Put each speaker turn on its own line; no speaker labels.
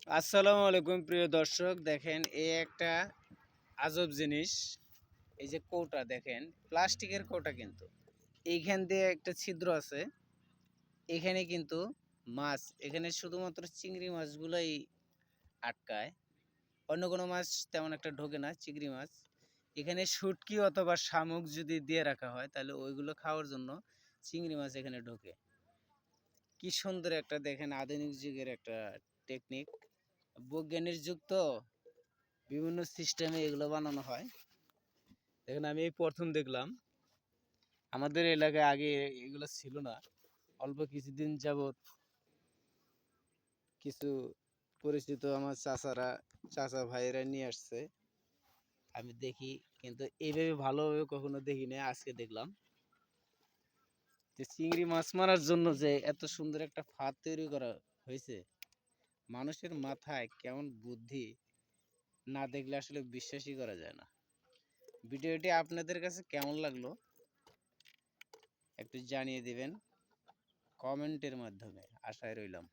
আসসালামু আলাইকুম প্রিয় দর্শক, দেখেন এই একটা আজব জিনিস। এই যে কৌটা দেখেন, প্লাস্টিকের কৌটা, কিন্তু এইখান দিয়ে একটা ছিদ্র আছে। এখানে কিন্তু মাছ, এখানে শুধুমাত্র চিংড়ি মাছগুলোই আটকায়, অন্য কোনো মাছ তেমন একটা ঢোকে না। চিংড়ি মাছ এখানে শুটকি অথবা শামুক যদি দিয়ে রাখা হয় তাহলে ওইগুলো খাওয়ার জন্য চিংড়ি মাছ এখানে ঢোকে। কি সুন্দর একটা দেখেন আধুনিক যুগের একটা টেকনিক। বৈজ্ঞানিক যুগ তো, বিভিন্ন সিস্টেমে এগুলো বানানো হয়। দেখেন আমি এই প্রথম দেখলাম, আমাদের এলাকায় আগে এগুলো ছিল না। অল্প কিছুদিন যাবত কিছু পরিচিত আমার চাচা ভাইয়েরা নিয়ে আসছে, আমি দেখি। কিন্তু এইভাবে ভালোভাবে কখনো দেখি না, আজকে দেখলাম। যে চিংড়ি মাছ মারার জন্য যে এত সুন্দর একটা ফাঁদ তৈরি করা হয়েছে, মানুষের মাথায় কেমন বুদ্ধি, না দেখলে আসলে বিশ্বাসই করা যায় না। ভিডিওটি আপনাদের কাছে কেমন লাগলো একটু জানিয়ে দিবেন কমেন্টের মাধ্যমে, আশায় রইলাম।